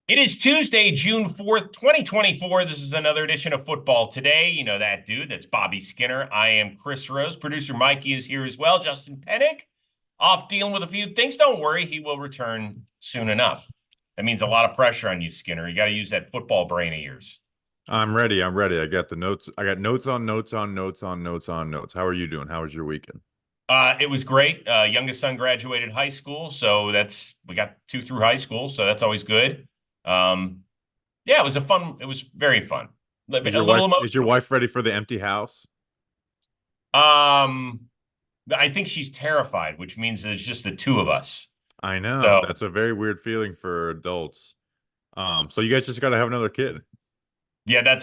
It is Tuesday, June 4th, 2024. This is another edition of Football Today. You know that dude. That's Bobby Skinner. I am Chris Rose. Producer Mikey is here as well. Justin Penik off dealing with a few things. Don't worry, he will return soon enough. That means a lot of pressure on you, Skinner. You got to use that football brain of yours. I'm ready. I'm ready. I got the notes. I got notes on notes on notes on notes on notes. How are you doing? How was your weekend? It was great. Youngest son graduated high school, so we got two through high school, so that's always good. Um, yeah, it was very fun. A Is little your wife is your emotional. wife ready for the empty house? Um, I think she's terrified, which means there's just the two of us. I know. So That's a very weird feeling for adults. So you guys just got to have another kid. yeah,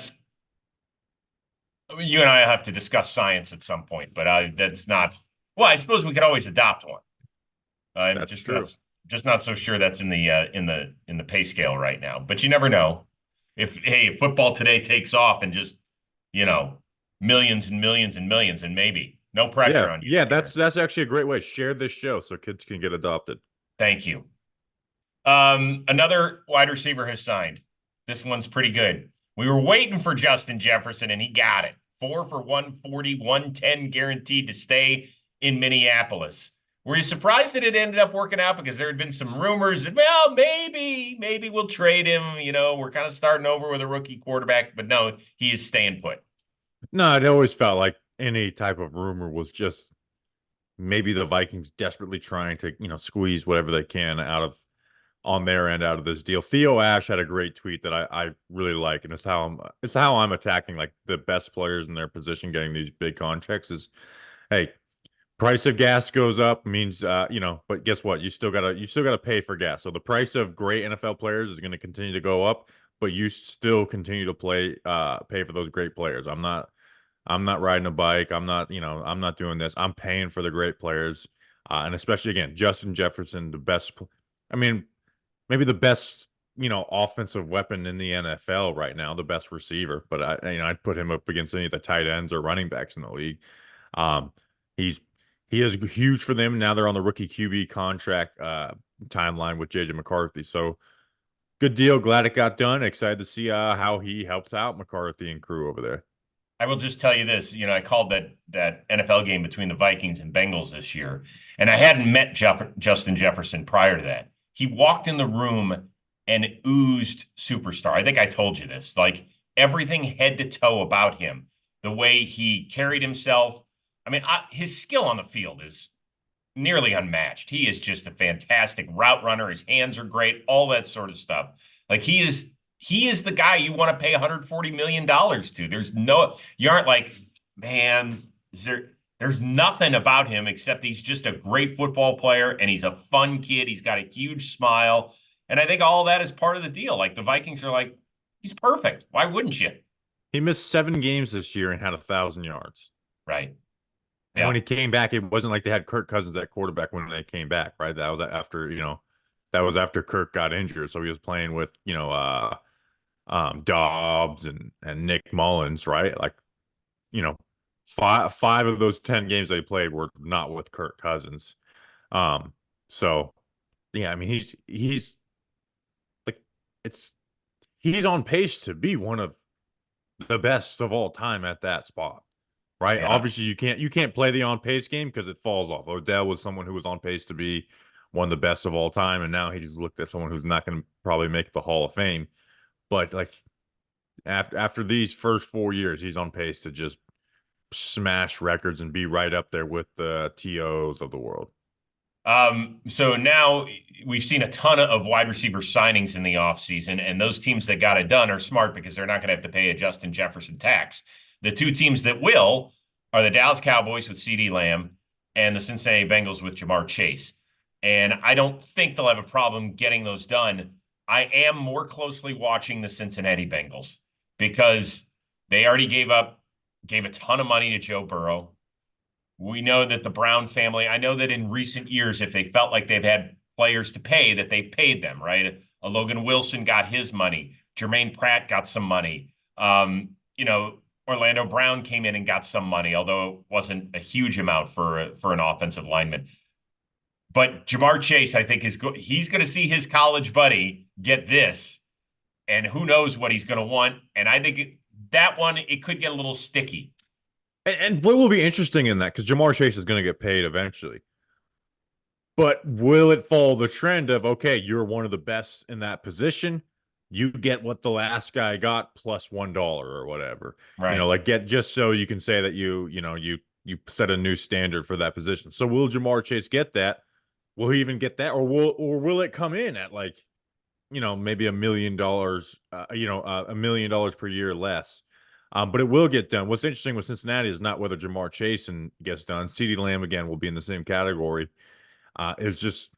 you and I have to discuss science at some point, but that's not. Well, I suppose we could always adopt one. I'm That's true. just not so sure that's in the pay scale right now. But you never know. If football today takes off and just you know millions and millions and millions and maybe no pressure Yeah. on you, Yeah, Skinner. that's actually a great way. Share this show so kids can get adopted. Thank you. Another wide receiver has signed. This one's pretty good. We were waiting for Justin Jefferson, and he got it. 4 for 140, 110 guaranteed to stay in Minneapolis. Were you surprised that it ended up working out? Because there had been some rumors that, well, maybe we'll trade him. We're kind of starting over with a rookie quarterback, but no, he is staying put. No, it always felt like any type of rumor was just maybe the Vikings desperately trying to, squeeze whatever they can out of on their end out of this deal. Theo Ash had a great tweet that I really like, and it's how I'm attacking like the best players in their position getting these big contracts is, hey, price of gas goes up means but guess what? You still gotta pay for gas. So the price of great NFL players is going to continue to go up, but you still continue to pay for those great players. I'm not riding a bike. I'm not doing this. I'm paying for the great players. And especially again, Justin Jefferson, I mean, maybe the best, offensive weapon in the NFL right now, the best receiver. But I'd put him up against any of the tight ends or running backs in the league. Um, he's he is huge for them. Now they're on the rookie QB contract timeline with JJ McCarthy. So good deal. Glad it got done. Excited to see how he helps out McCarthy and crew over there. I will just tell you this, I called that NFL game between the Vikings and Bengals this year, and I hadn't met Justin Jefferson prior to that. He walked in the room and oozed superstar. I think I told you this, like everything head to toe about him, the way he carried himself. I mean, his skill on the field is nearly unmatched. He is just a fantastic route runner. His hands are great, all that sort of stuff. Like he is the guy you want to pay $140 million to. You aren't like, man, there's nothing about him except he's just a great football player and he's a fun kid. He's got a huge smile. And I think all that is part of the deal. Like the Vikings are like, he's perfect. Why wouldn't you? He missed 7 games this year and had 1,000 yards. Right. And when Yeah. he came back, it wasn't like they had Kirk Cousins at quarterback when they came back, right? That was after Kirk got injured. So he was playing with, Dobbs and Nick Mullins, right? Like, you know, five of those 10 games they played were not with Kirk Cousins. Um, so yeah, I mean he's like it's he's on pace to be one of the best of all time at that spot. Right? Yeah. Obviously, you can't play the on pace game because it falls off. Odell was someone who was on pace to be one of the best of all time, and now he just looked at someone who's not going to probably make the Hall of Fame. But like after these first 4 years, he's on pace to just smash records and be right up there with the TOs of the world. So now we've seen a ton of wide receiver signings in the offseason, and those teams that got it done are smart because they're not going to have to pay a Justin Jefferson tax. The two teams that will are the Dallas Cowboys with CeeDee Lamb and the Cincinnati Bengals with Jamar Chase. And I don't think they'll have a problem getting those done. I am more closely watching the Cincinnati Bengals because they already gave a ton of money to Joe Burrow. We know that the Brown family, I know that in recent years, if they felt like they've had players to pay, that they've paid them, right? A Logan Wilson got his money. Jermaine Pratt got some money. Orlando Brown came in and got some money, although it wasn't a huge amount for an offensive lineman. But Jamar Chase, I think, he's going to see his college buddy get this, and who knows what he's going to want. And I think that one, it could get a little sticky. And what will be interesting in that, because Jamar Chase is going to get paid eventually. But will it follow the trend of, okay, you're one of the best in that position, you get what the last guy got plus $1 or whatever. Right. Like get just so you can say that you set a new standard for that position. So will Jamar Chase get that? Will he even get that? Or will it come in at like, maybe $1 million, $1 million per year less? But it will get done. What's interesting with Cincinnati is not whether Jamar Chase gets done. CeeDee Lamb again will be in the same category. It's just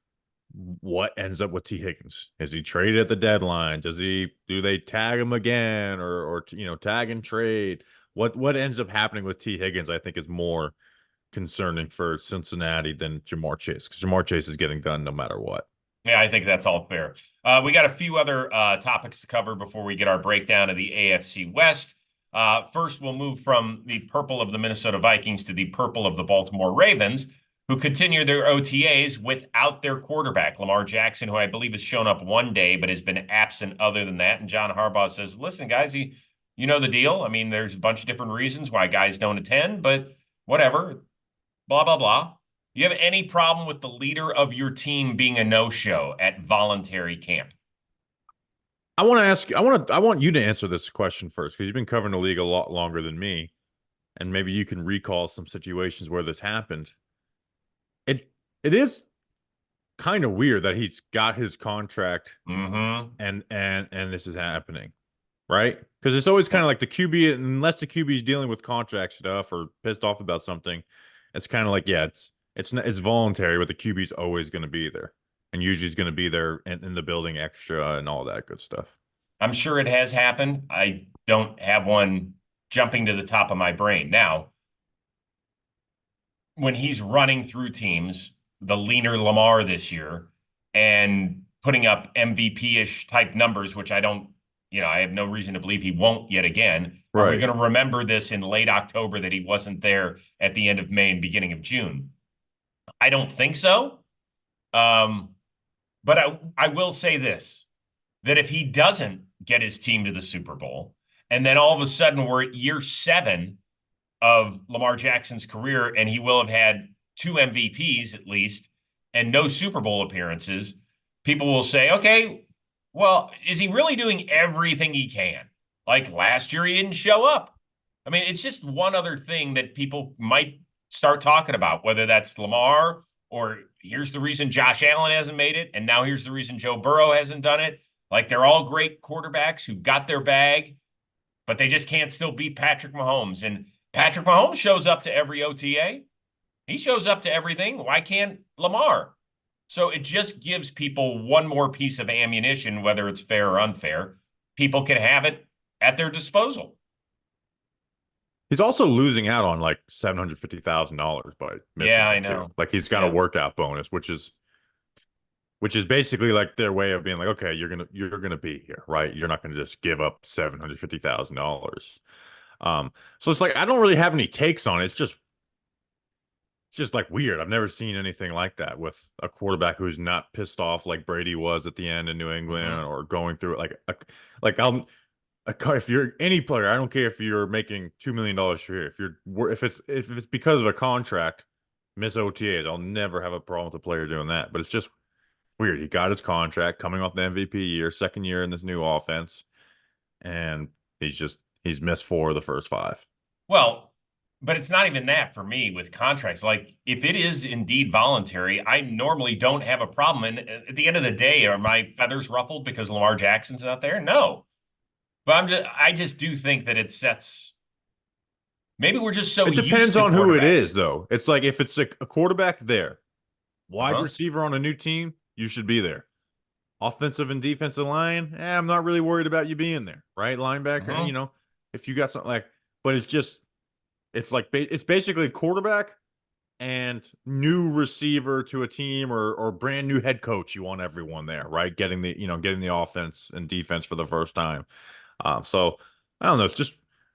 what ends up with T. Higgins. Is he traded at the deadline? Do they tag him again or tag and trade? What ends up happening with T. Higgins, I think, is more concerning for Cincinnati than Jamar Chase, because Jamar Chase is getting done no matter what. Yeah, I think that's all fair. We got a few other topics to cover before we get our breakdown of the AFC West. First, we'll move from the purple of the Minnesota Vikings to the purple of the Baltimore Ravens, who continue their OTAs without their quarterback, Lamar Jackson, who I believe has shown up one day but has been absent other than that. And John Harbaugh says, listen, guys, you know the deal. I mean, there's a bunch of different reasons why guys don't attend, but whatever, blah, blah, blah. You have any problem with the leader of your team being a no-show at voluntary camp? I want you to answer this question first, because you've been covering the league a lot longer than me, and maybe you can recall some situations where this happened. It is kind of weird that he's got his contract and this is happening, right? Because it's always kind of like the QB, unless the QB is dealing with contract stuff or pissed off about something, it's kind of like, yeah, it's voluntary, but the QB is always going to be there, and usually is going to be there in the building extra and all that good stuff. I'm sure it has happened. I don't have one jumping to the top of my brain. Now, when he's running through teams, the leaner Lamar this year, and putting up MVP-ish type numbers, which I don't, I have no reason to believe he won't yet again. Right. Are we going to remember this in late October that he wasn't there at the end of May and beginning of June? I don't think so. But I will say this, that if he doesn't get his team to the Super Bowl, and then all of a sudden we're at year 7 of Lamar Jackson's career, and he will have had 2 MVPs at least, and no Super Bowl appearances, people will say, okay, well, is he really doing everything he can? Like last year, he didn't show up. I mean, it's just one other thing that people might start talking about, whether that's Lamar, or here's the reason Josh Allen hasn't made it, and now here's the reason Joe Burrow hasn't done it. Like, they're all great quarterbacks who got their bag, but they just can't still beat Patrick Mahomes. And Patrick Mahomes shows up to every OTA. He shows up to everything. Why can't Lamar? So it just gives people one more piece of ammunition, whether it's fair or unfair. People can have it at their disposal. He's also losing out on like $750,000 by missing. Yeah, I know. Too. Like, he's got a workout bonus, which is basically like their way of being like, okay, you're gonna be here, right? You're not gonna just give up $750,000. So it's like, I don't really have any takes on it. It's just like weird. I've never seen anything like that with a quarterback who's not pissed off like Brady was at the end in New England, or going through it if you're any player, I don't care if you're making $2 million a year. If it's because of a contract, miss OTAs, I'll never have a problem with a player doing that. But it's just weird. He got his contract coming off the MVP year, second year in this new offense, and he's missed 4 of the first 5. Well, but it's not even that for me with contracts. Like, if it is indeed voluntary, I normally don't have a problem. And at the end of the day, are my feathers ruffled because Lamar Jackson's not there? No. But I just do think that it sets. Maybe we're just so. It depends on who it is, though. It's like, if it's a quarterback there, wide receiver on a new team, you should be there. Offensive and defensive line, I'm not really worried about you being there, right? Linebacker, if you got something like, but it's basically quarterback and new receiver to a team, or brand new head coach. You want everyone there, right? Getting the offense and defense for the first time. So I don't know. It's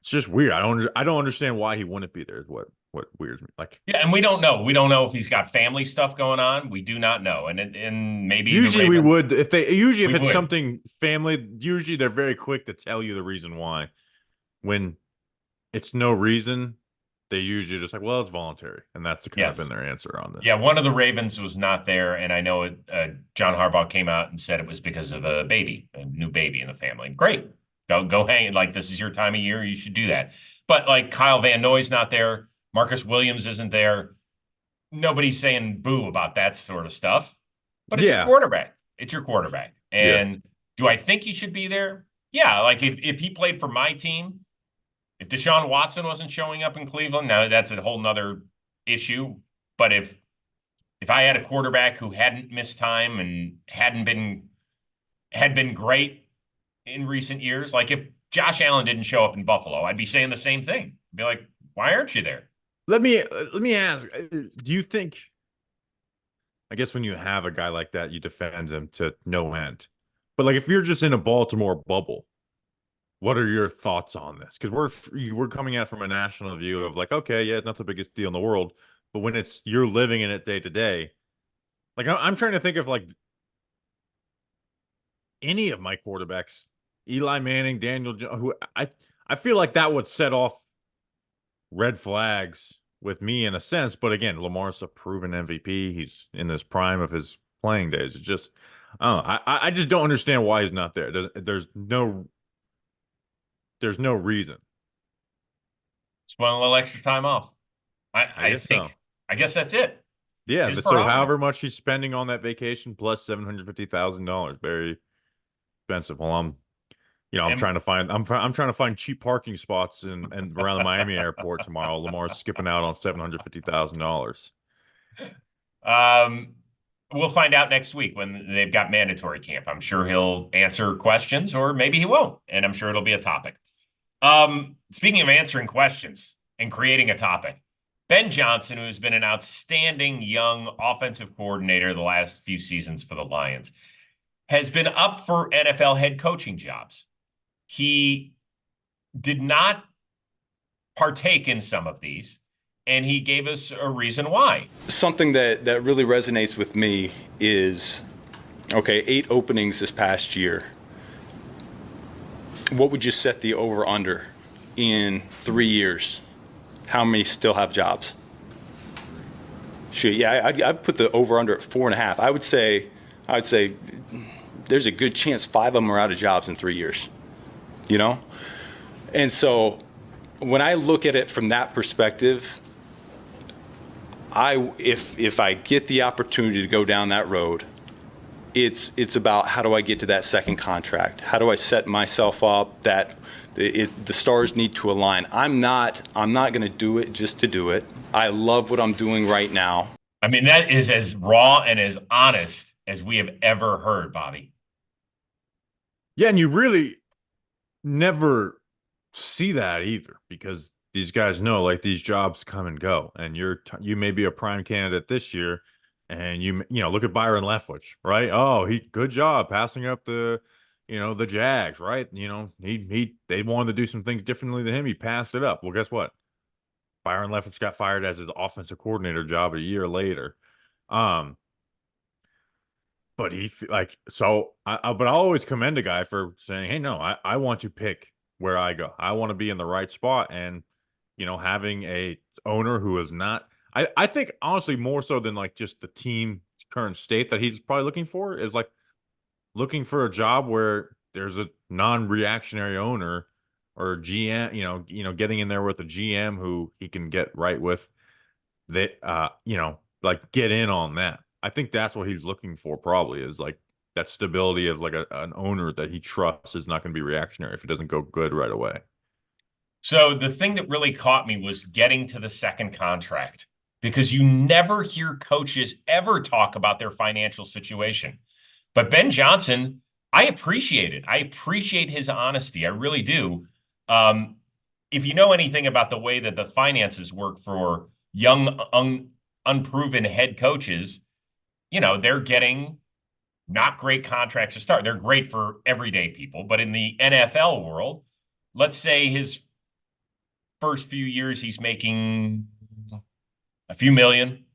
just weird. I don't understand why he wouldn't be there. Is what what weirds me. Like, Yeah, and we don't know. We don't know if he's got family stuff going on. We do not know. And maybe the usually we Ravens, would if we it's would. something family, usually they're very quick to tell you the reason why. When it's no reason, they usually just like, well, it's voluntary, and that's kind of been Yes. their answer on Yeah, this. one of the Ravens was not there, and I know it. John Harbaugh came out and said it was because of a new baby in the family. Great, go hang. Like this is your time of year, you should do that. But like Kyle Van Noy's not there, Marcus Williams isn't there. Nobody's saying boo about that sort of stuff. But it's your Yeah, quarterback. It's your quarterback. yeah. And do I think he should be there? Yeah, like if he played for my team, if Deshaun Watson wasn't showing up in Cleveland, now that's a whole nother issue. But if I had a quarterback who hadn't missed time and had been great in recent years, like if Josh Allen didn't show up in Buffalo, I'd be saying the same thing. I'd be like, why aren't you there? Let me ask, do you think, I guess when you have a guy like that, you defend him to no end. But like if you're just in a Baltimore bubble, what are your thoughts on this? Because we're coming at it from a national view of like, okay, yeah, it's not the biggest deal in the world, but when it's you're living in it day to day, like I'm trying to think of like any of my quarterbacks, Eli Manning, Daniel Jones, who I feel like that would set off red flags with me in a sense. But again, Lamar's a proven MVP. He's in this prime of his playing days. It's just, I just don't understand why he's not there. There's no reason. Just want a little extra time off. I I guess so. think I guess that's it. Yeah. His So prerogative. however much he's spending on that vacation plus $750,000, very expensive. Well, I'm And trying to find I'm trying to find cheap parking spots and around the Miami airport tomorrow. Lamar's skipping out on $750,000. um, we'll find out next week when they've got mandatory camp. I'm sure he'll answer questions, or maybe he won't, and I'm sure it'll be a topic. Speaking of answering questions and creating a topic, Ben Johnson, who has been an outstanding young offensive coordinator the last few seasons for the Lions, has been up for NFL head coaching jobs. He did not partake in some of these, and he gave us a reason why. Something that really resonates with me is, okay, 8 openings this past year. What would you set the over-under in 3 years? How many still have jobs? Shoot, yeah, I'd put the over-under at 4.5. I would say there's a good chance 5 of them are out of jobs in 3 years. You know? And so when I look at it from that perspective, if I get the opportunity to go down that road, it's about how do I get to that second contract? How do I set myself up that the stars need to align? I'm not going to do it just to do it. I love what I'm doing right now. I mean, that is as raw and as honest as we have ever heard, Bobby. Yeah, and you really never see that either because these guys know like these jobs come and go, and you may be a prime candidate this year, and you look at Byron Leftwich, right? Oh, good job passing up the Jags, right? They wanted to do some things differently than him. He passed it up. Well, guess what? Byron Leftwich got fired as his offensive coordinator job a year later. But but I'll always commend a guy for saying, hey, no, I want to pick where I go. I want to be in the right spot. And, having a owner who is not, I think honestly, more so than like just the team current state that he's probably looking for is like looking for a job where there's a non-reactionary owner or GM, getting in there with a GM who he can get right with that, like get in on that. I think that's what he's looking for probably is like that stability of like an owner that he trusts is not going to be reactionary if it doesn't go good right away. So the thing that really caught me was getting to the second contract because you never hear coaches ever talk about their financial situation. But Ben Johnson, I appreciate it. I appreciate his honesty. I really do. If you know anything about the way that the finances work for young, unproven head coaches, they're getting not great contracts to start. They're great for everyday people. But in the NFL world, let's say his first few years, he's making a few million,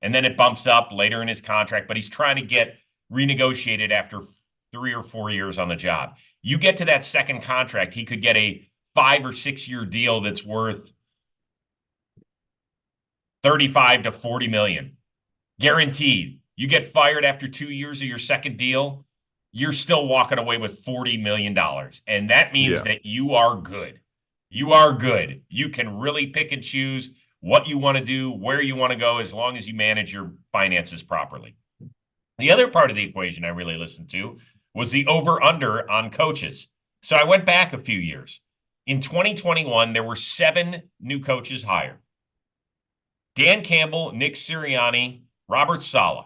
and then it bumps up later in his contract, but he's trying to get renegotiated after 3 or 4 years on the job. You get to that second contract, he could get a 5 or 6 year deal that's worth 35 to 40 million. Guaranteed. You get fired after 2 years of your second deal, you're still walking away with $40 million. And that means that you are good. You are good. You can really pick and choose what you want to do, where you want to go, as long as you manage your finances properly. The other part of the equation I really listened to was the over-under on coaches. So I went back a few years. In 2021, there were 7 new coaches hired. Dan Campbell, Nick Sirianni, Robert Saleh.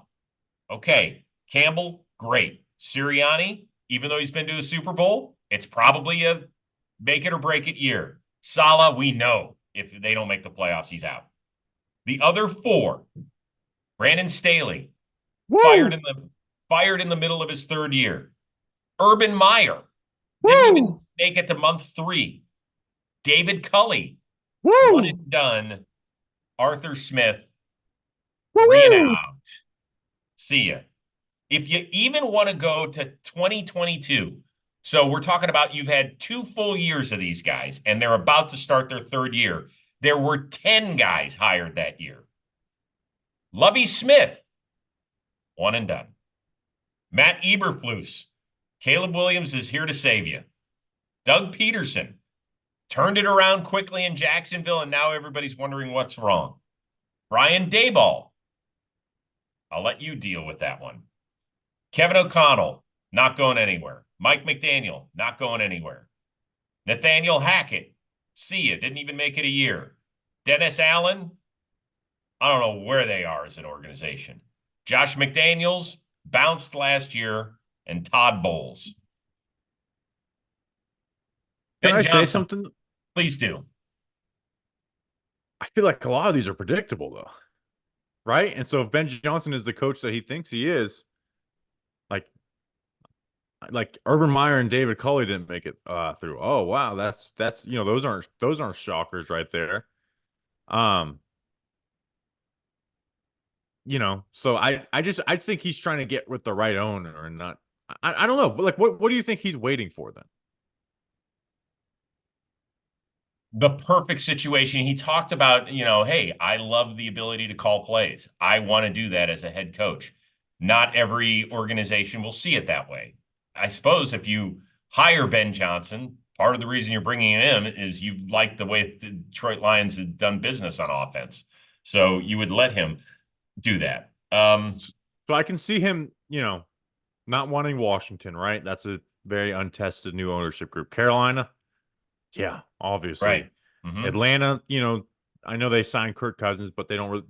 Okay, Campbell, great. Sirianni, even though he's been to a Super Bowl, it's probably a make it or break it year. Saleh, we know if they don't make the playoffs, he's out. The other 4, Brandon Staley, fired in the middle of his 3rd year. Urban Meyer didn't even make it to month 3. David Culley, one and done. Arthur Smith, 3 and out. See ya. If you even want to go to 2022, so we're talking about you've had 2 full years of these guys, and they're about to start their 3rd year. There were 10 guys hired that year. Lovie Smith, 1 and done. Matt Eberflus, Caleb Williams is here to save you. Doug Peterson turned it around quickly in Jacksonville, and now everybody's wondering what's wrong. Brian Daboll, I'll let you deal with that one. Kevin O'Connell, not going anywhere. Mike McDaniel, not going anywhere. Nathaniel Hackett, see ya, didn't even make it a year. Dennis Allen, I don't know where they are as an organization. Josh McDaniels, bounced last year, and Todd Bowles. Can I say something? Please do. I feel like a lot of these are predictable, though. Right? And so if Ben Johnson is the coach that he thinks he is, like Urban Meyer and David Culley didn't make it through. Oh, wow. That's those aren't shockers right there. So I think he's trying to get with the right owner and not I don't know. But like what do you think he's waiting for then? The perfect situation. He talked about, hey, I love the ability to call plays. I want to do that as a head coach. Not every organization will see it that way. I suppose if you hire Ben Johnson, part of the reason you're bringing him in is you like the way the Detroit Lions have done business on offense. So you would let him do that. So I can see him, not wanting Washington, right? That's a very untested new ownership group. Carolina, yeah, obviously. Right. Mm-hmm. Atlanta, I know they signed Kirk Cousins, but they don't,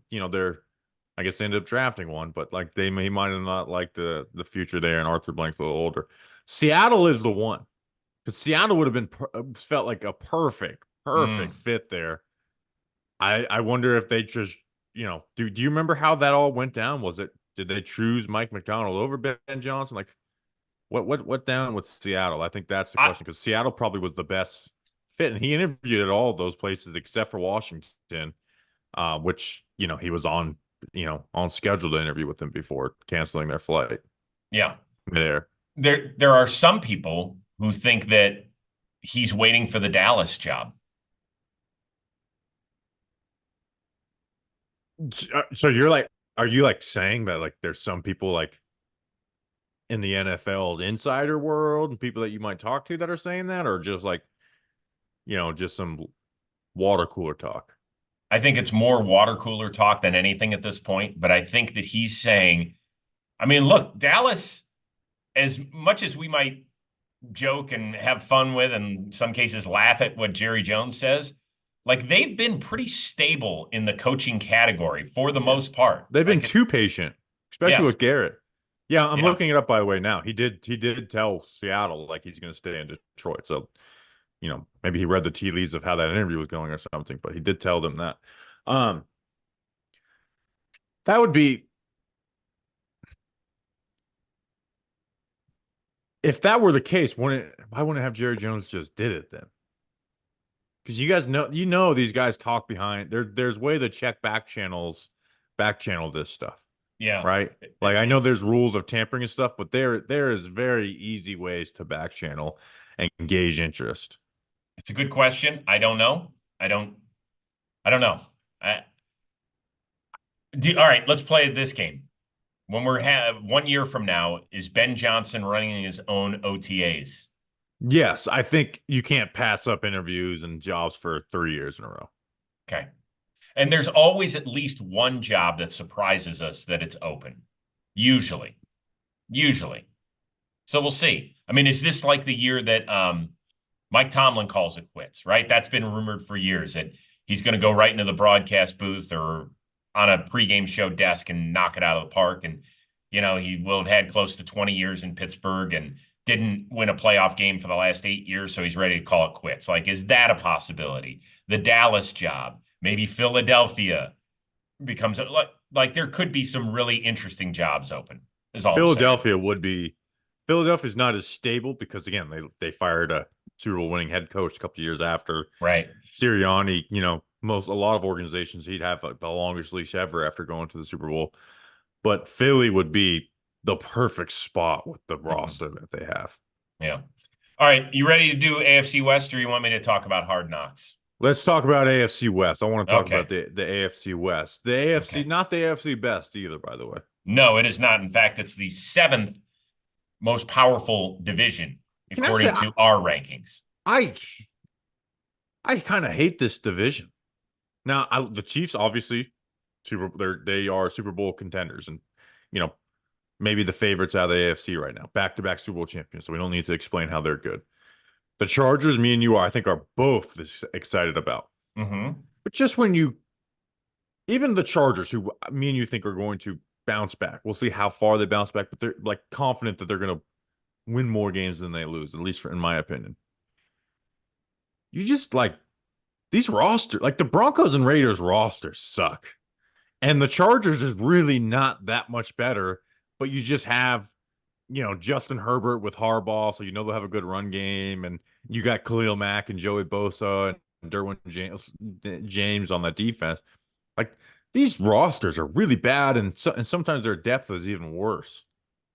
I guess they ended up drafting one, but like he might have not liked the future there, and Arthur Blank's a little older. Seattle is the one, because Seattle would have been felt like a perfect fit there. I wonder if they just, do you remember how that all went down? Did they choose Mike McDonald over Ben Johnson? Like, what down with Seattle? I think that's the question, because Seattle probably was the best fit, and he interviewed at all of those places except for Washington, which he was on schedule to interview with them before canceling their flight. Yeah, midair. There are some people who think that he's waiting for the Dallas job. So are you like saying that like there's some people like in the NFL insider world and people that you might talk to that are saying that, or just like, just some water cooler talk? I think it's more water cooler talk than anything at this point, but I think that he's saying, I mean, look, Dallas, as much as we might joke and have fun with, and in some cases laugh at what Jerry Jones says, like they've been pretty stable in the coaching category for the most part. They've been too patient, especially with Garrett. Yeah, I'm looking it up, by the way, now. He did tell Seattle like he's going to stay in Detroit. So, maybe he read the tea leaves of how that interview was going or something, but he did tell them that. That would be, if that were the case, why wouldn't have Jerry Jones just did it then? Because these guys talk behind. There's way to check back channel this stuff, Yeah. right? Like I know there's rules of tampering and stuff, but there is very easy ways to back channel and gauge interest. It's a good question. I don't know. I don't know. All right, let's play this game. When we're 1 year from now, is Ben Johnson running his own OTAs? Yes, I think you can't pass up interviews and jobs for 3 years in a row. Okay. And there's always at least one job that surprises us that it's open. Usually. So we'll see. I mean, is this like the year that Mike Tomlin calls it quits, right? That's been rumored for years that he's going to go right into the broadcast booth or on a pregame show desk and knock it out of the park. And, he will have had close to 20 years in Pittsburgh and didn't win a playoff game for the last 8 years, so he's ready to call it quits. Like, is that a possibility? The Dallas job, maybe Philadelphia becomes like there could be some really interesting jobs open. Is all Philadelphia's not as stable because again they fired a Super Bowl winning head coach a couple of years after right. Sirianni. A lot of organizations he'd have the longest leash ever after going to the Super Bowl, but Philly would be the perfect spot with the roster that they have. Yeah. All right, you ready to do AFC West, or you want me to talk about Hard Knocks? Let's talk about AFC West. I want to talk Okay. about the AFC West. The AFC, Okay. not the AFC best either, by the way. No, it is not. In fact, it's the 7th most powerful division according to our rankings. I kind of hate this division. Now, the Chiefs obviously they are Super Bowl contenders, and maybe the favorites out of the AFC right now, back-to-back Super Bowl champions. So we don't need to explain how they're good. The Chargers, me and you I think are both excited about. Mm-hmm. But just even the Chargers, who me and you think are going to bounce back, we'll see how far they bounce back. But they're like confident that they're going to win more games than they lose, at least in my opinion. You just these rosters, like the Broncos and Raiders rosters suck. And the Chargers is really not that much better, but you just have, Justin Herbert with Harbaugh, so they'll have a good run game, and you got Khalil Mack and Joey Bosa and Derwin James on that defense. Like these rosters are really bad, and sometimes their depth is even worse.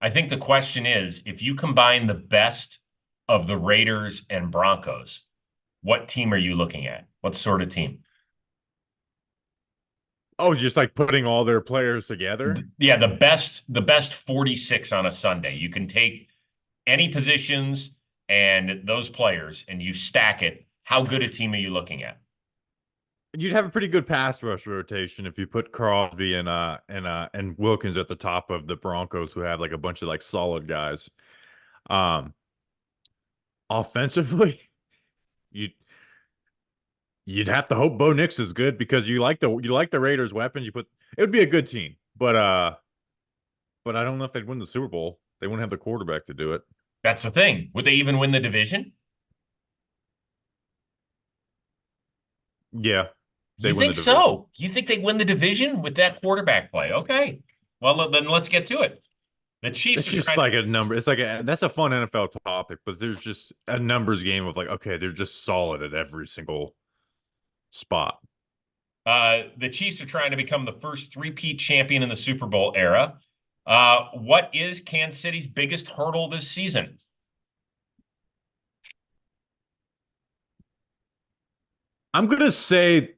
I think the question is, if you combine the best of the Raiders and Broncos, what team are you looking at? What sort of team? Oh, just like putting all their players together? Yeah, the best 46 on a Sunday. You can take any positions and those players and you stack it. How good a team are you looking at? You'd have a pretty good pass rush rotation if you put Crosby and Wilkins at the top of the Broncos, who have like a bunch of solid guys. Offensively, you'd have to hope Bo Nix is good because you like the Raiders' weapons. It would be a good team, but I don't know if they'd win the Super Bowl. They wouldn't have the quarterback to do it. That's the thing. Would they even win the division? Yeah. You think so? You think they win the division with that quarterback play? Okay. Well, then let's get to it. The Chiefs. It's just like a number. It's that's a fun NFL topic, but there's just a numbers game of okay, they're just solid at every single spot. The Chiefs are trying to become the first three-peat champion in the Super Bowl era. What is Kansas City's biggest hurdle this season? I'm going to say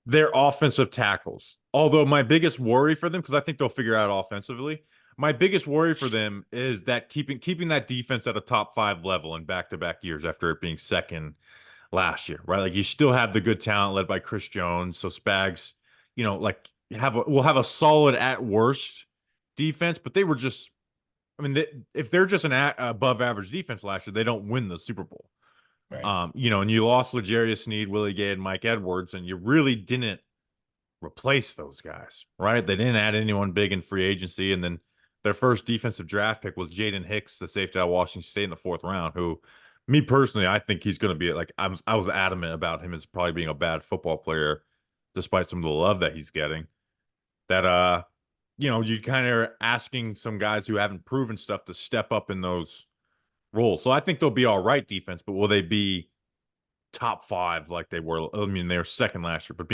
their offensive tackles. Although my biggest worry for them, because I think they'll figure out offensively, my biggest worry for them is that keeping that defense at a top 5 level in back-to-back years after it being second last year, right? You still have the good talent led by Chris Jones. So Spags, will have a solid at worst defense, but they were just, if they're just an above average defense last year, they don't win the Super Bowl. Right. And you lost L'Jarius Sneed, Willie Gay, and Mike Edwards, and you really didn't replace those guys, right? They didn't add anyone big in free agency, and then their first defensive draft pick was Jaden Hicks, the safety out of Washington State in the 4th round, who, me personally, I think he's going to be I was adamant about him as probably being a bad football player, despite some of the love that he's getting. That you kind of are asking some guys who haven't proven stuff to step up in those roles. So I think they'll be all right defense, but will they be top 5 like they were. I mean, they were second last year, but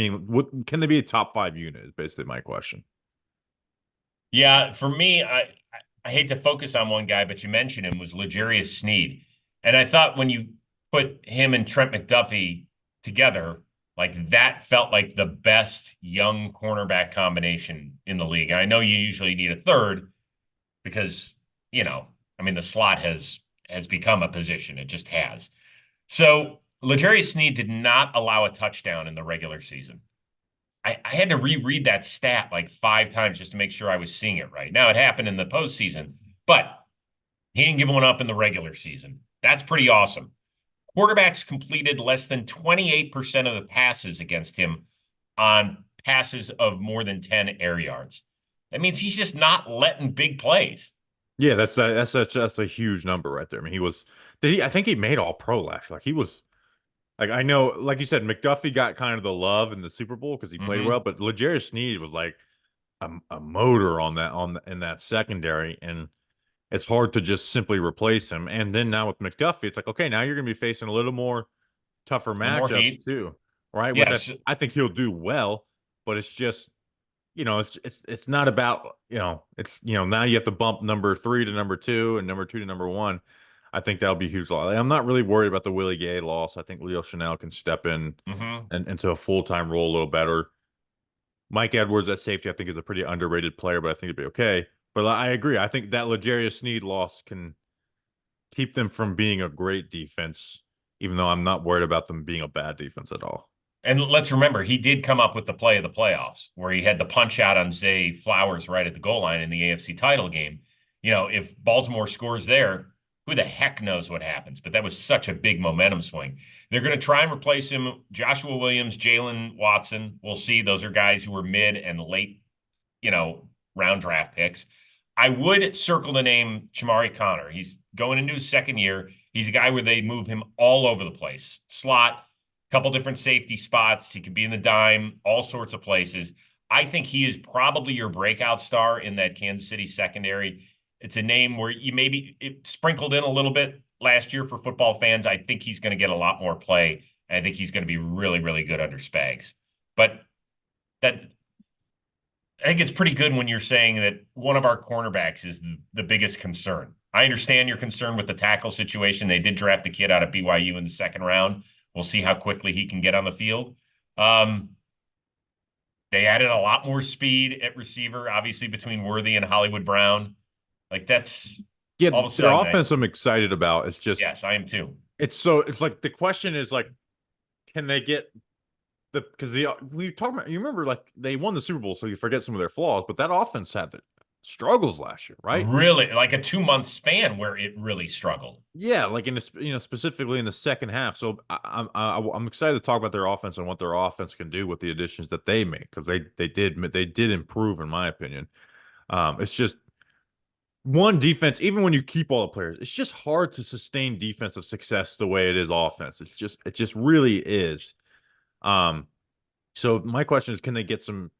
can they be a top 5 unit is basically my question. Yeah, for me, I hate to focus on one guy, but you mentioned him was L'Jarius Sneed. And I thought when you put him and Trent McDuffie together, like that felt like the best young cornerback combination in the league. And I know you usually need a third because, I mean, the slot has become a position. It just has. So L'Jarius Sneed did not allow a touchdown in the regular season. I had to reread that stat like 5 times just to make sure I was seeing it right. Now it happened in the postseason, but he didn't give one up in the regular season. That's pretty awesome. Quarterbacks completed less than 28% of the passes against him on passes of more than 10 air yards. That means he's just not letting big plays. Yeah, that's a huge number right there. I mean, I think he made all pro last year. Like he was like, I know, like you said, McDuffie got kind of the love in the Super Bowl because he played well, but L'Jarius Sneed was like a motor in that secondary, and it's hard to just simply replace him. And then now with McDuffie, it's like, okay, now you're going to be facing a little more tougher More matchups heat. too, right? Which Yes. I think he'll do well, but it's just, it's not about, now you have to bump number 3 to number 2 and number 2 to number 1. I think that'll be a huge loss. I'm not really worried about the Willie Gay loss. I think Leo Chanel can step in and into a full-time role a little better. Mike Edwards at safety, I think, is a pretty underrated player, but I think it'd be okay. But I agree. I think that L'Jarius Sneed loss can keep them from being a great defense, even though I'm not worried about them being a bad defense at all. And let's remember, he did come up with the play of the playoffs where he had the punch out on Zay Flowers right at the goal line in the AFC title game. If Baltimore scores there, who the heck knows what happens? But that was such a big momentum swing. They're going to try and replace him. Joshua Williams, Jalen Watson. We'll see. Those are guys who were mid and late, round draft picks. I would circle the name Chamari Connor. He's going into his second year. He's a guy where they move him all over the place. Slot, couple different safety spots. He can be in the dime, all sorts of places. I think he is probably your breakout star in that Kansas City secondary. It's a name where it sprinkled in a little bit last year for football fans. I think he's going to get a lot more play. And I think he's going to be really, really good under Spags. But I think it's pretty good when you're saying that one of our cornerbacks is the biggest concern. I understand your concern with the tackle situation. They did draft the kid out of BYU in the second round. We'll see how quickly he can get on the field. They added a lot more speed at receiver, obviously, between Worthy and Hollywood Brown. Like that's all of a their sudden, offense I'm excited about. It's just, yes, I am too. It's like the question is like, can they get we talk about, you remember, like they won the Super Bowl, so you forget some of their flaws, but that offense had the struggles last year, right? Really, like a 2-month span where it really struggled. Yeah, like specifically in the second half. So I'm excited to talk about their offense and what their offense can do with the additions that they make, because they did improve in my opinion. It's just one defense, even when you keep all the players, it's just hard to sustain defensive success the way it is offense. It just really is. So my question is, can they get some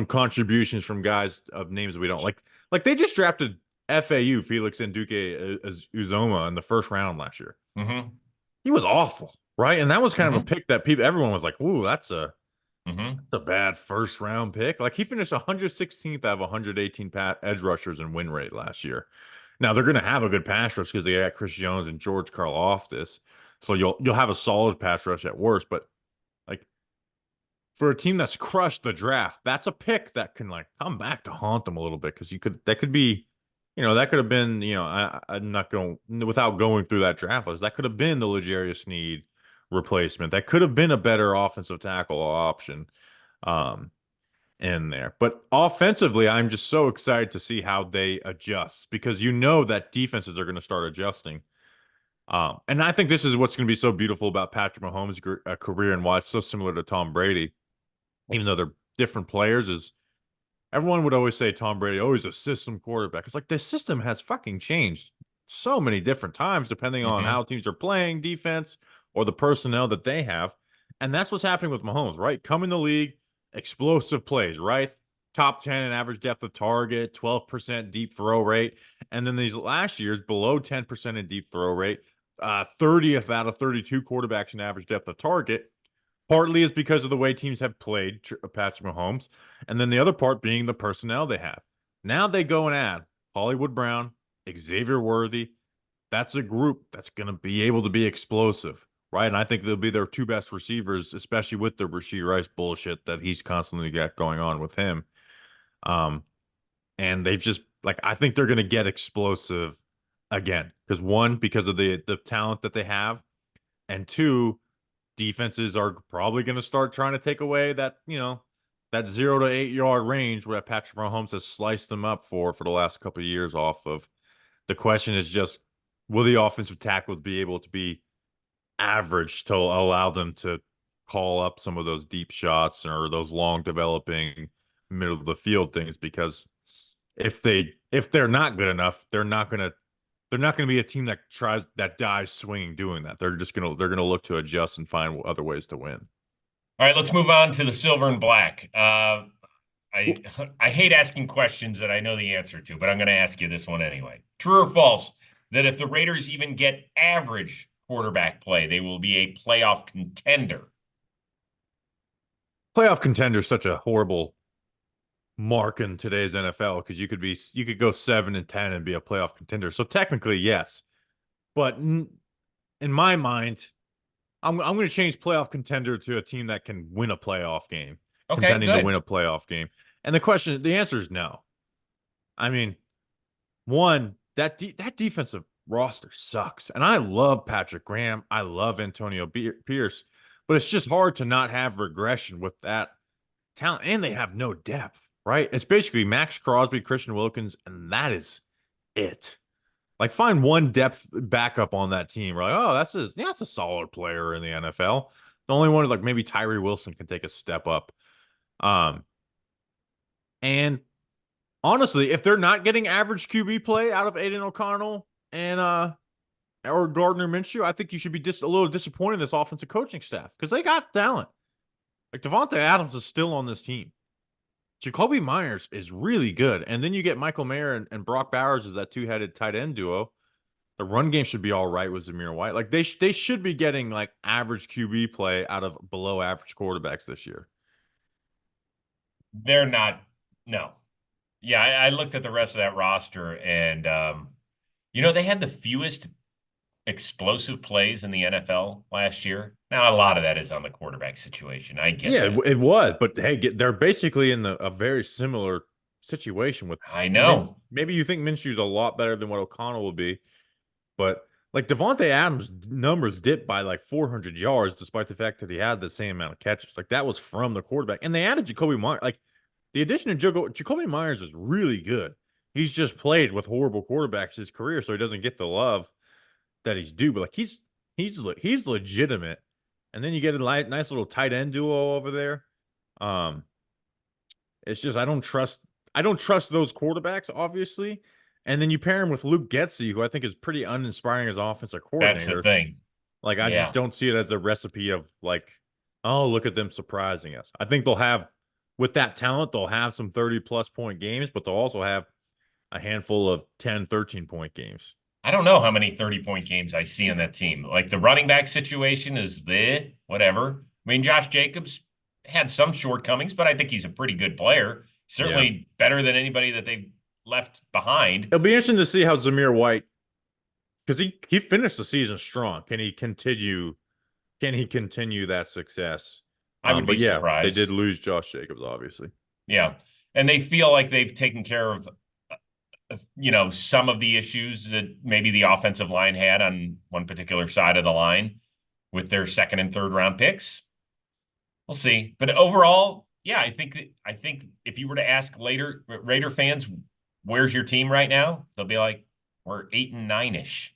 contributions from guys of names that we don't like? Like they just drafted FAU Felix Nduke Uzoma in the first round last year. Mm-hmm. He was awful, right? And that was kind of a Mm-hmm. pick that everyone was like, "Ooh, that's a Mm-hmm. bad first round pick." Like he finished 116th out of 118 edge rushers in win rate last year. Now they're going to have a good pass rush because they got Chris Jones and George Karlaftis, so you'll have a solid pass rush at worst. But like for a team that's crushed the draft, that's a pick that can like come back to haunt them a little bit, because that could be, that could have been, I'm not going without going through that draft list. That could have been the L'Jarius Sneed replacement. That could have been a better offensive tackle option in there. But offensively, I'm just so excited to see how they adjust, because that defenses are going to start adjusting. And I think this is what's going to be so beautiful about Patrick Mahomes' career and why it's so similar to Tom Brady, even though they're different players. Is everyone would always say Tom Brady always a system quarterback. It's like the system has fucking changed so many different times depending on how teams are playing defense or the personnel that they have. And that's what's happening with Mahomes, right? Come in the league, explosive plays, right? Top 10 in average depth of target, 12% deep throw rate. And then these last years, below 10% in deep throw rate, 30th out of 32 quarterbacks in average depth of target. Partly is because of the way teams have played Patrick Mahomes, and then the other part being the personnel they have. Now they go and add Hollywood Brown, Xavier Worthy. That's a group that's going to be able to be explosive, right? And I think they'll be their two best receivers, especially with the Rashee Rice bullshit that he's constantly got going on with him. And they've just I think they're going to get explosive again because one, because of the talent that they have, and two, defenses are probably going to start trying to take away that, that 0 to 8 yard range where Patrick Mahomes has sliced them up for the last couple of years off of. The question is just, will the offensive tackles be able to be average to allow them to call up some of those deep shots or those long developing middle of the field things? Because if they're not good enough, they're not going to be a team that dives swinging doing that. They're going to look to adjust and find other ways to win. All right, let's move on to the silver and black. I hate asking questions that I know the answer to, but I'm going to ask you this one anyway. True or false that if the Raiders even get average quarterback play, they will be a playoff contender? Playoff contender is such a horrible mark in today's NFL because you could go 7-10 and be a playoff contender. So technically, yes, but in my mind, I'm going to change playoff contender to a team that can win a playoff game, contending to win a playoff game. And the answer is no. I mean, one, that defensive roster sucks, and I love Patrick Graham, I love Antonio Pierce, but it's just hard to not have regression with that talent, and they have no depth. Right? It's basically Max Crosby, Christian Wilkins, and that is it. Find one depth backup on that team. We're like, oh, that's a solid player in the NFL. The only one is maybe Tyree Wilson can take a step up. And honestly, if they're not getting average QB play out of Aiden O'Connell and or Gardner Minshew, I think you should be a little disappointed in this offensive coaching staff because they got talent. Devontae Adams is still on this team. Jacoby Myers is really good. And then you get Michael Mayer and Brock Bowers as that two-headed tight end duo. The run game should be all right with Zamir White. They should be getting average QB play out of below average quarterbacks this year. They're not. No. Yeah, I looked at the rest of that roster and, they had the fewest explosive plays in the NFL last year. Now, a lot of that is on the quarterback situation. I get that. It was. But, hey, they're basically in a very similar situation with. I know. Maybe you think Minshew's a lot better than what O'Connell will be. But, Devontae Adams' numbers dipped by, 400 yards despite the fact that he had the same amount of catches. That was from the quarterback. And they added Jacoby Myers. The addition of Jacoby Myers is really good. He's just played with horrible quarterbacks his career, so he doesn't get the love that he's due. But, he's legitimate. And then you get a nice little tight end duo over there. It's just I don't trust those quarterbacks, obviously. And then you pair him with Luke Getsy, who I think is pretty uninspiring as offensive coordinator. That's the thing. I just don't see it as a recipe of oh, look at them surprising us. I think they'll have, with that talent, they'll have some 30-plus point games, but they'll also have a handful of 10, 13-point games. I don't know how many 30-point games I see on that team. The running back situation is whatever. I mean, Josh Jacobs had some shortcomings, but I think he's a pretty good player. Certainly better than anybody that they've left behind. It'll be interesting to see how Zamir White, because he finished the season strong. Can he continue that success? I would be surprised. They did lose Josh Jacobs, obviously. Yeah. And they feel like they've taken care of some of the issues that maybe the offensive line had on one particular side of the line with their second and third round picks. We'll see. But overall, yeah, I think if you were to ask later Raider fans, where's your team right now? They'll be like, we're 8-9-ish.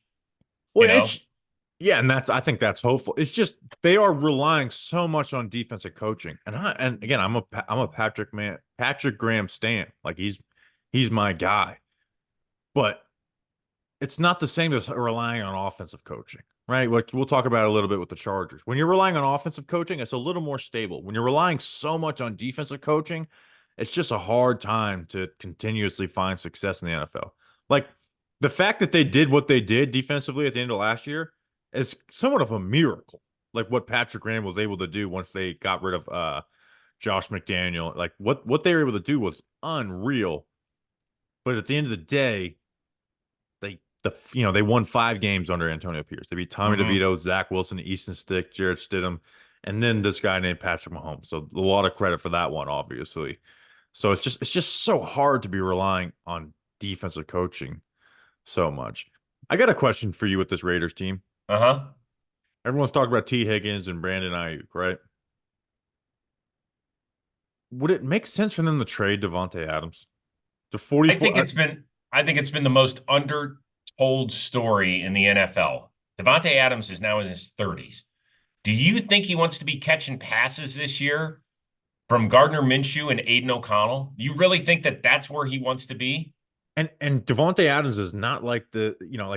Well, and I think that's hopeful. It's just they are relying so much on defensive coaching, and again, I'm a Patrick Graham stan. He's my guy. But it's not the same as relying on offensive coaching, right? We'll talk about it a little bit with the Chargers. When you're relying on offensive coaching, it's a little more stable. When you're relying so much on defensive coaching, it's just a hard time to continuously find success in the NFL. The fact that they did what they did defensively at the end of last year is somewhat of a miracle. Like what Patrick Graham was able to do once they got rid of Josh McDaniel. Like what they were able to do was unreal. But at the end of the day, they won 5 games under Antonio Pierce. They beat Tommy DeVito, Zach Wilson, Easton Stick, Jarrett Stidham, and then this guy named Patrick Mahomes. So a lot of credit for that one, obviously. So it's just so hard to be relying on defensive coaching so much. I got a question for you with this Raiders team. Uh-huh. Everyone's talking about T. Higgins and Brandon Ayuk, right? Would it make sense for them to trade Devontae Adams? To 44. I think it's been the most undertold story in the NFL. Devontae Adams is now in his 30s. Do you think he wants to be catching passes this year from Gardner Minshew and Aiden O'Connell? You really think that that's where he wants to be? And Devontae Adams is not like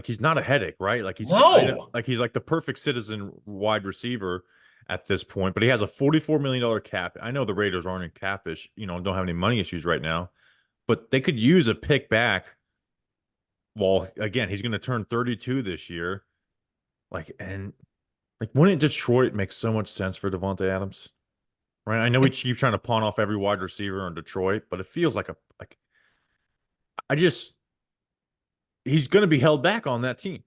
he's not a headache, right? Like he's like the perfect citizen wide receiver at this point, but he has a $44 million cap. I know the Raiders aren't in capish, don't have any money issues right now, but they could use a pick back. Well, again, he's going to turn 32 this year. Wouldn't Detroit make so much sense for Devontae Adams? Right? I know we keep trying to pawn off every wide receiver on Detroit, but it feels like he's going to be held back on that team.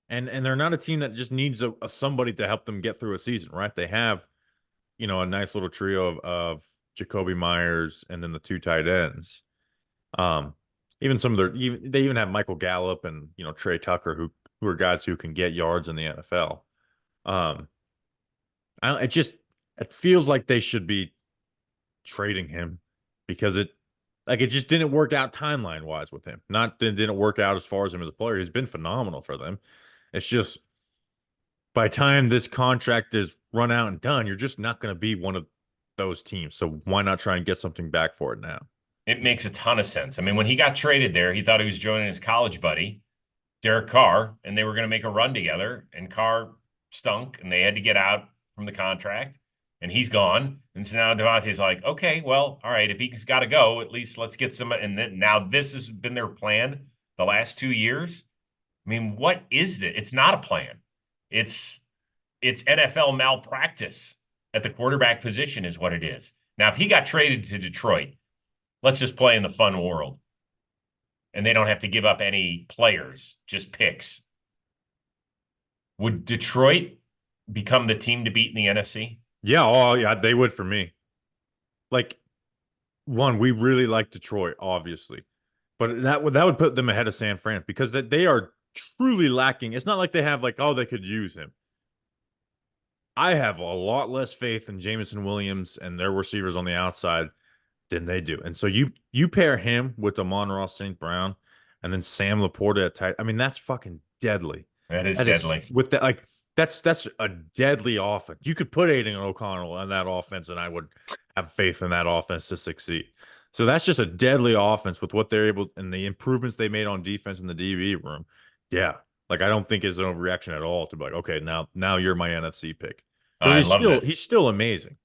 And they're not a team that just needs a somebody to help them get through a season, right? They have, a nice little trio of Jacoby Myers and then the 2 tight ends. Even they even have Michael Gallup and, Trey Tucker, who are guys who can get yards in the NFL. It feels like they should be trading him because it just didn't work out timeline wise with him. It didn't work out as far as him as a player. He's been phenomenal for them. It's just by the time this contract is run out and done, you're just not going to be one of those teams. So why not try and get something back for it now? It makes a ton of sense. I mean, when he got traded there, he thought he was joining his college buddy, Derek Carr, and they were going to make a run together, and Carr stunk, and they had to get out from the contract, and he's gone. And so now Devontae's like, okay, well, all right, if he's got to go, at least let's get some. And then now this has been their plan the last 2 years. I mean, what is it? It's not a plan. It's NFL malpractice at the quarterback position is what it is. Now, if he got traded to Detroit, let's just play in the fun world. And they don't have to give up any players, just picks. Would Detroit become the team to beat in the NFC? Yeah, oh yeah, they would for me. We really like Detroit, obviously. But that would put them ahead of San Fran because they are truly lacking. It's not like they have they could use him. I have a lot less faith in Jameson Williams and their receivers on the outside than they do. And so you pair him with Amon-Ra St. Brown and then Sam Laporta at tight. I mean, that's fucking deadly. That is deadly. With that, that's a deadly offense. You could put Aiden O'Connell on that offense, and I would have faith in that offense to succeed. So that's just a deadly offense with what they're able and the improvements they made on defense in the DB room. Yeah. I don't think it's an overreaction at all to be like, okay, now you're my NFC pick. He's still amazing.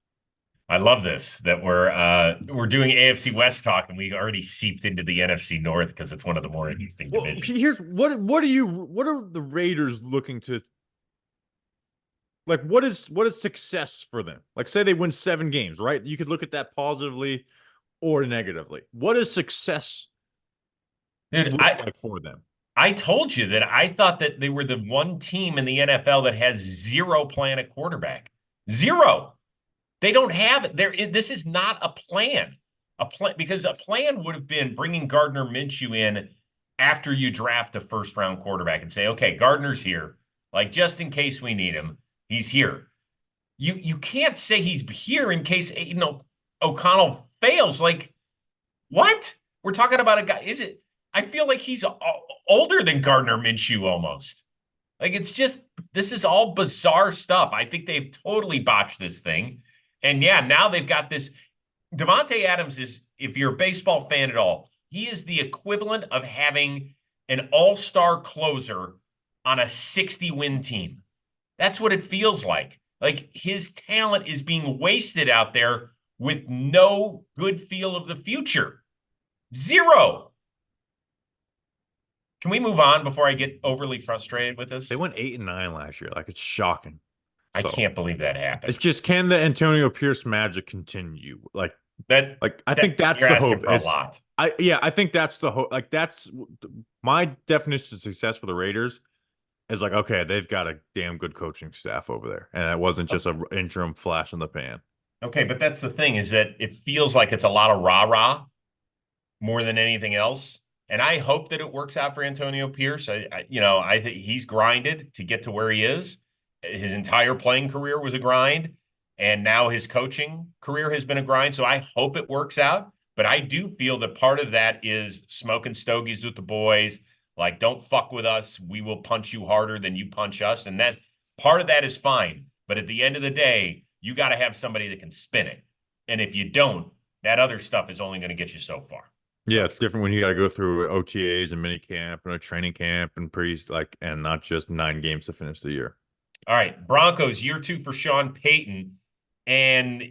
I love this that we're doing AFC West talk and we already seeped into the NFC North because it's one of the more interesting divisions. Here's what are the Raiders looking to what is success for them? Say they win 7 games, right? You could look at that positively or negatively. What is success for them? I told you that I thought that they were the one team in the NFL that has 0 plan at quarterback. 0. They don't have it. This is not a plan. Because a plan would have been bringing Gardner Minshew in after you draft a first-round quarterback and say, okay, Gardner's here. Just in case we need him, he's here. You can't say he's here in case O'Connell fails. What? We're talking about a guy. I feel like he's older than Gardner Minshew almost. This is all bizarre stuff. I think they've totally botched this thing. And yeah, now they've got this. Devontae Adams is, if you're a baseball fan at all, he is the equivalent of having an all-star closer on a 60-win team. That's what it feels like. His talent is being wasted out there with no good feel of the future. 0. Can we move on before I get overly frustrated with this? They went 8-9 last year. Like, it's shocking. I So can't believe that it's happened. just, can the Antonio Pierce magic continue? I think that's you're the asking hope. for a lot. I think that's the hope. Like, that's my definition of success for the Raiders is like, okay, they've got a damn good coaching staff over there, and it wasn't just an interim flash in the pan. Okay, but that's the thing, is that it feels like it's a lot of rah-rah more than anything else. And I hope that it works out for Antonio Pierce. I think he's grinded to get to where he is. His entire playing career was a grind, and now his coaching career has been a grind. So I hope it works out. But I do feel that part of that is smoking stogies with the boys. Like, don't fuck with us. We will punch you harder than you punch us. And that part of that is fine. But at the end of the day, you got to have somebody that can spin it. And if you don't, that other stuff is only going to get you so far. Yeah, it's different when you got to go through OTAs and mini camp and a training camp and and not just 9 games to finish the year. All right, Broncos, year 2 for Sean Payton, and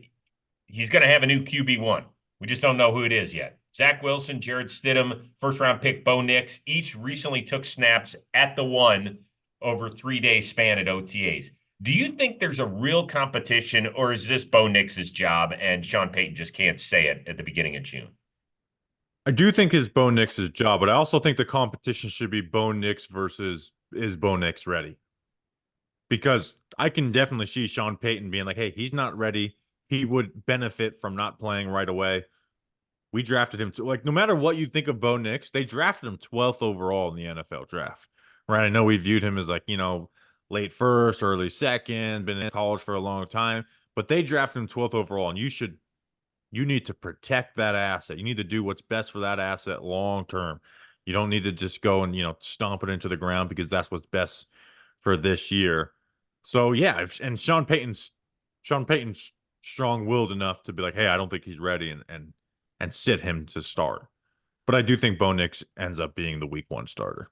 he's going to have a new QB1. We just don't know who it is yet. Zach Wilson, Jared Stidham, first-round pick Bo Nix, each recently took snaps at the 1 over 3-day span at OTAs. Do you think there's a real competition, or is this Bo Nix's job and Sean Payton just can't say it at the beginning of June? I do think it's Bo Nix's job, but I also think the competition should be Bo Nix versus is Bo Nix ready? Because I can definitely see Sean Payton being like, hey, he's not ready. He would benefit from not playing right away. We drafted him like, no matter what you think of Bo Nix, they drafted him 12th overall in the NFL draft, right? I know we viewed him as like, late first, early second, been in college for a long time, but they drafted him 12th overall, and you need to protect that asset. You need to do what's best for that asset long term. You don't need to just go and, stomp it into the ground because that's what's best for this year. So yeah, and Sean Payton's strong-willed enough to be like, hey, I don't think he's ready, and sit him to start. But I do think Bo Nix ends up being the week 1 starter.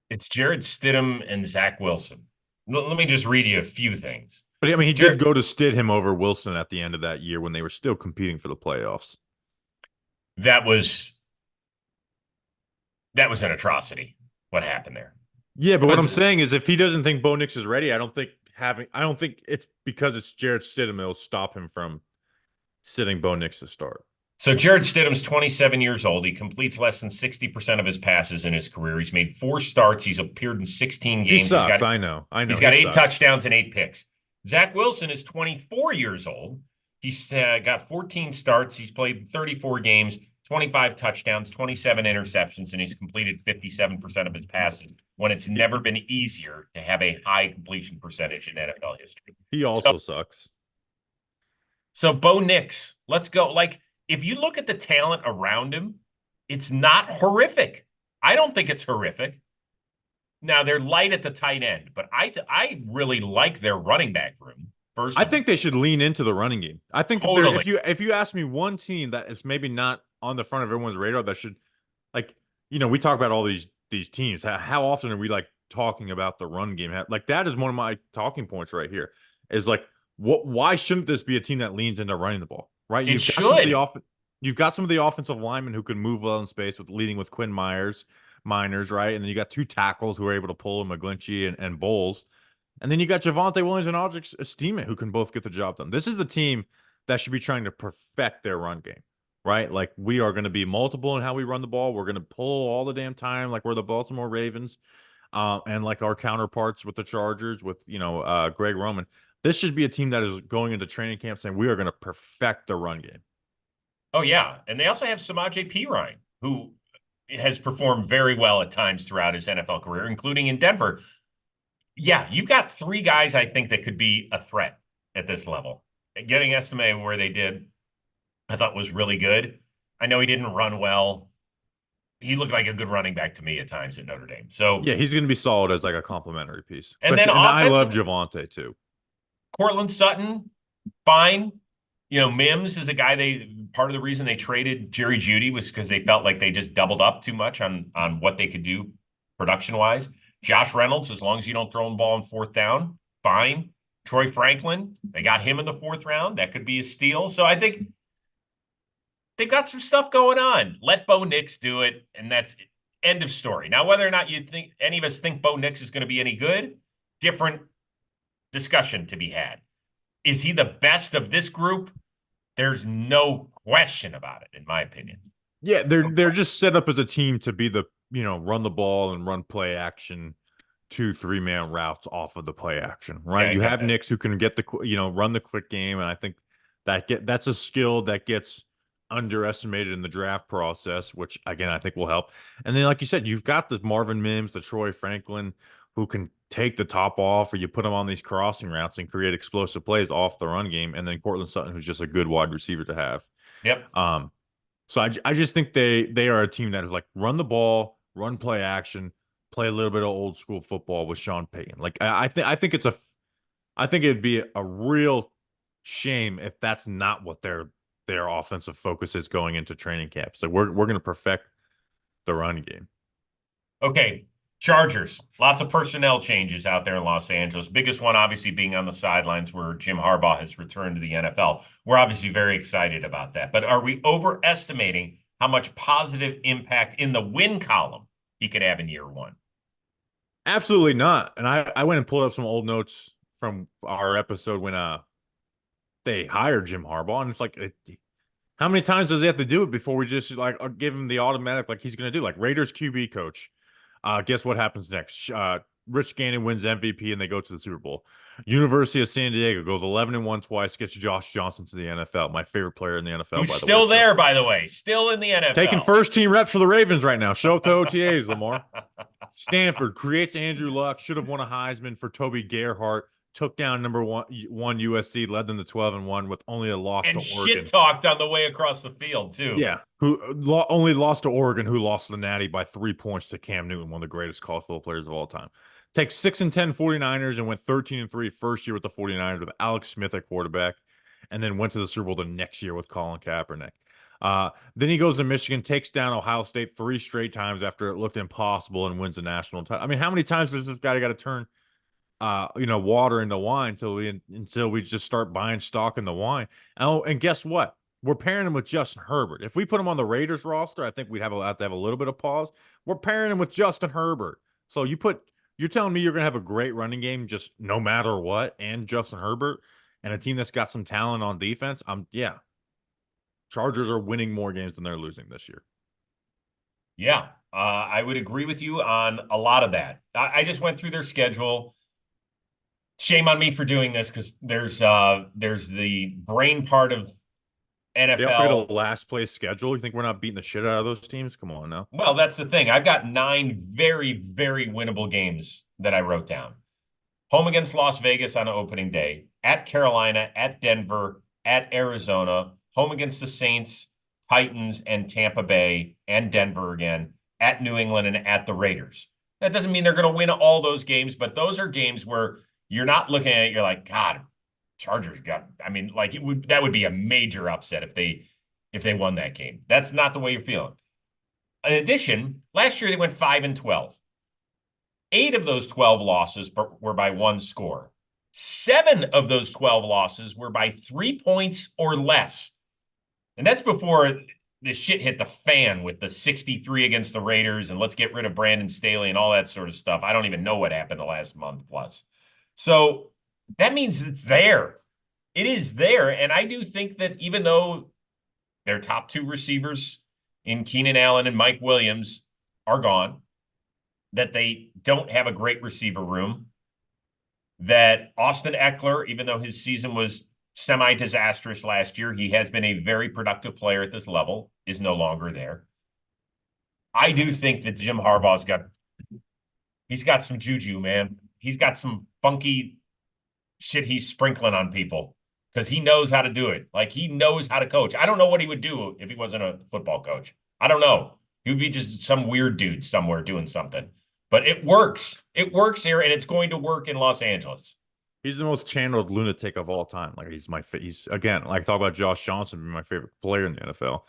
It's Jared Stidham and Zach Wilson. Let me just read you a few things. But I mean, he did go to Stidham over Wilson at the end of that year when they were still competing for the playoffs. That was an atrocity, what happened there. Yeah, but what I'm saying is, if he doesn't think Bo Nix is ready, I don't think it's because it's Jared Stidham that'll stop him from sitting Bo Nix to start. So Jared Stidham's 27 years old. He completes less than 60% of his passes in his career. He's made 4 starts. He's appeared in 16 games. He sucks. I know. He's got 8 touchdowns and 8 picks. Zach Wilson is 24 years old. He's got 14 starts. He's played 34 games, 25 touchdowns, 27 interceptions, and he's completed 57% of his passes when it's never been easier to have a high completion percentage in NFL history. He also sucks. So Bo Nix, let's go. Like, if you look at the talent around him, it's not horrific. I don't think it's horrific. Now, they're light at the tight end, but I really like their running back room. I think they should lean into the running game. I think totally. if you ask me one team that is maybe not on the front of everyone's radar that should, like, we talk about all these teams. How often are we like talking about the run game? Like, that is one of my talking points right here. Is like, why shouldn't this be a team that leans into running the ball? Right? You've got some of the offensive linemen who can move well in space, leading with Quinn Miners, right? And then you got 2 tackles who are able to pull in McGlinchey and Bowles. And then you got Javonte Williams and Audric Estime who can both get the job done. This is the team that should be trying to perfect their run game, right? Like, we are going to be multiple in how we run the ball. We're going to pull all the damn time like we're the Baltimore Ravens, and like our counterparts with the Chargers with, Greg Roman. This should be a team that is going into training camp saying we are going to perfect the run game. Oh, yeah. And they also have Samaje Perine, who has performed very well at times throughout his NFL career, including in Denver. Yeah, you've got 3 guys, I think, that could be a threat at this level. Getting Estime where they did, I thought was really good. I know he didn't run well. He looked like a good running back to me at times at Notre Dame. So yeah, he's going to be solid as like a complimentary piece. And I love Javonte too. Cortland Sutton, fine. Mims is a guy part of the reason they traded Jerry Jeudy was because they felt like they just doubled up too much on what they could do production-wise. Josh Reynolds, as long as you don't throw the ball on 4th down, fine. Troy Franklin, they got him in the 4th round. That could be a steal. So I think they've got some stuff going on. Let Bo Nix do it, and End of story. Now, whether or not you think any of us think Bo Nix is going to be any good, different discussion to be had. Is he the best of this group? There's no question about it, in my opinion. Yeah, they're just set up as a team to be the, run the ball and run play action, 2-3 man routes off of the play action, right? Yeah, I You get have that. Nix who can get run the quick game, and I think that's a skill that gets underestimated in the draft process, which again I think will help. And then, like you said, you've got the Marvin Mims, the Troy Franklin, who can take the top off, or you put them on these crossing routes and create explosive plays off the run game. And then Cortland Sutton, who's just a good wide receiver to have. Yep. So I just think they are a team that is like run the ball, run play action, play a little bit of old school football with Sean Payton. Like I think it'd be a real shame if that's not what their offensive focus is going into training camp. So we're going to perfect the run game. Okay. Chargers. Lots of personnel changes out there in Los Angeles. Biggest one, obviously, being on the sidelines where Jim Harbaugh has returned to the NFL. We're obviously very excited about that. But are we overestimating how much positive impact in the win column he could have in year one? Absolutely not. And I went and pulled up some old notes from our episode when they hired Jim Harbaugh, and it's like, how many times does he have to do it before we just like give him the automatic, like he's going to do? Like Raiders QB coach. Guess what happens next? Rich Gannon wins MVP and they go to the Super Bowl. University of San Diego goes 11-1 twice, gets Josh Johnson to the NFL, my favorite player in the NFL. Who's by the still way, there, by the way, still in the NFL, taking first team reps for the Ravens right now. Show up to OTAs, Lamar. Stanford creates Andrew Luck, should have won a Heisman for Toby Gerhart. Took down number one USC, led them to 12-1 with only a loss and to Oregon. shit talked on the way across the field too. Yeah, who only lost to Oregon, who lost the Natty by 3 points to Cam Newton, one of the greatest college football players of all time. Takes 6-10 49ers and went 13-3 first year with the 49ers with Alex Smith at quarterback, and then went to the Super Bowl the next year with Colin Kaepernick. Then he goes to Michigan, takes down Ohio State 3 straight times after it looked impossible, and wins the national title. I mean, how many times does this guy got to turn water into wine until we just start buying stock in the wine? Oh, and guess what? We're pairing him with Justin Herbert. If we put him on the Raiders roster, I think we'd have to have a little bit of pause. We're pairing him with Justin Herbert. So you're telling me you're going to have a great running game just no matter what, and Justin Herbert and a team that's got some talent on defense. Yeah. Chargers are winning more games than they're losing this year. Yeah, I would agree with you on a lot of that. I just went through their schedule. Shame on me for doing this because there's the brain part of NFL. They also got a last place schedule. You think we're not beating the shit out of those teams? Come on now. Well, that's the thing. I've got 9 very, very winnable games that I wrote down. Home against Las Vegas on opening day, at Carolina, at Denver, at Arizona, home against the Saints, Titans, and Tampa Bay, and Denver again, at New England, and at the Raiders. That doesn't mean they're going to win all those games, but those are games where you're not looking at it, you're like, God, Chargers that would be a major upset if they won that game. That's not the way you're feeling. In addition, last year they went 5-12. 8 of those 12 losses were by 1 score. 7 of those 12 losses were by 3 points or less. And that's before the shit hit the fan with the 63 against the Raiders and let's get rid of Brandon Staley and all that sort of stuff. I don't even know what happened the last month plus. So that means it's there. It is there. And I do think that even though their top 2 receivers in Keenan Allen and Mike Williams are gone, that they don't have a great receiver room, that Austin Eckler, even though his season was semi-disastrous last year, he has been a very productive player at this level, is no longer there. I do think that Jim Harbaugh's got some juju, man. He's got some funky shit he's sprinkling on people because he knows how to do it. Like, he knows how to coach. I don't know what he would do if he wasn't a football coach. I don't know. He would be just some weird dude somewhere doing something. But it works. It works here, and it's going to work in Los Angeles. He's the most channeled lunatic of all time. Like, he's again, like, talk about Josh Johnson being my favorite player in the NFL.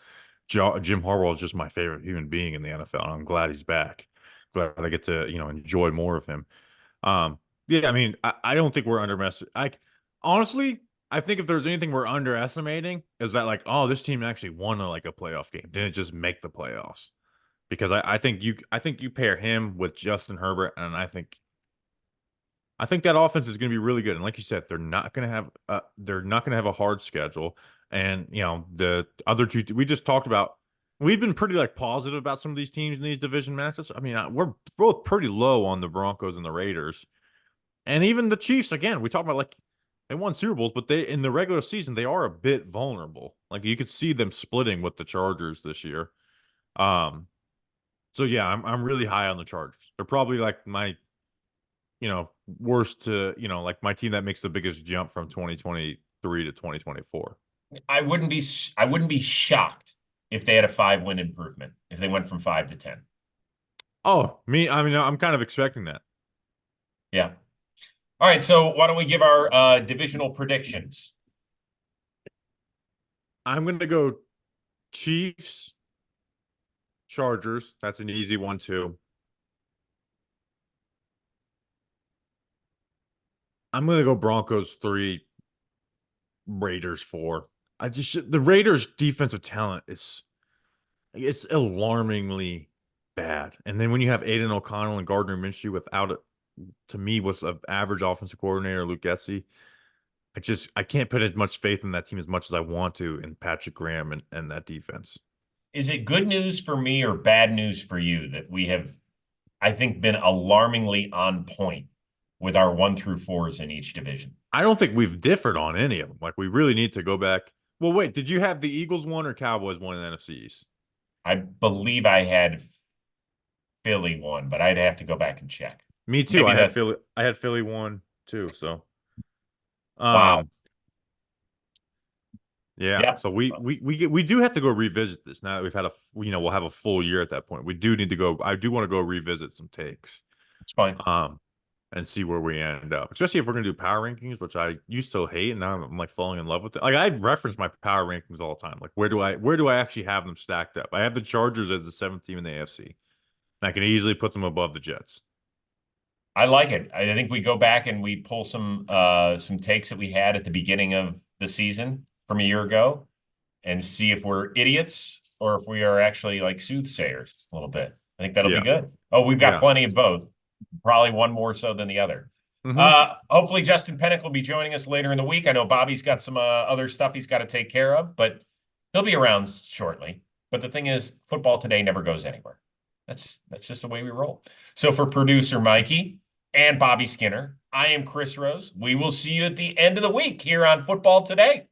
Jim Harbaugh is just my favorite human being in the NFL, and I'm glad he's back. Glad I get to, enjoy more of him. Yeah, I mean, I don't think we're underestimating. Honestly, I think if there's anything we're underestimating is that, like, oh, this team actually won a playoff game. Didn't just make the playoffs. because I think you pair him with Justin Herbert, and I think that offense is going to be really good. And like you said, they're not going to have a hard schedule. And the other two we just talked about, we've been pretty like positive about some of these teams in these division matches. I mean, we're both pretty low on the Broncos and the Raiders, and even the Chiefs. Again, we talk about like they won Super Bowls, but they in the regular season they are a bit vulnerable. Like you could see them splitting with the Chargers this year. Um, so yeah, I'm really high on the Chargers. They're probably like my worst to, like my team that makes the biggest jump from 2023 to 2024. I wouldn't be shocked if they had a 5-win improvement, if they went from 5 to 10. Oh, I mean, I'm kind of expecting that. Yeah. All right, so why don't we give our divisional predictions? I'm going to go Chiefs, Chargers. That's an easy one too. I'm going to go Broncos 3, Raiders 4. The Raiders defensive talent it's alarmingly bad. And then when you have Aiden O'Connell and Gardner Minshew without it, to me, was an average offensive coordinator, Luke Getsy. I can't put as much faith in that team as much as I want to in Patrick Graham and that defense. Is it good news for me or bad news for you that we have, I think, been alarmingly on point with our 1 through 4s in each division? I don't think we've differed on any of them. Like we really need to go back. Well, wait, did you have the Eagles one or Cowboys one in the NFC East? I believe I had Philly one, but I'd have to go back and check. Me too. I had Philly one too. So, wow. Yeah. So we do have to go revisit this now that we've had we'll have a full year at that point. We do need to go. I do want to go revisit some takes. It's fine. And see where we end up, especially if we're gonna do power rankings, which I used to hate, and now I'm like falling in love with it. Like I reference my power rankings all the time. Like where do I actually have them stacked up? I have the Chargers as the 7th team in the AFC, and I can easily put them above the Jets. I like it. I think we go back and we pull some takes that we had at the beginning of the season from a year ago and see if we're idiots or if we are actually like soothsayers a little bit. I think that'll be good. Oh, we've got plenty of both. Probably one more so than the other. Hopefully Justin Penik will be joining us later in the week. I know Bobby's got some other stuff he's got to take care of, but he'll be around shortly. But the thing is, football today never goes anywhere. That's just the way we roll. So for producer Mikey and Bobby Skinner, I am Chris Rose. We will see you at the end of the week here on Football Today.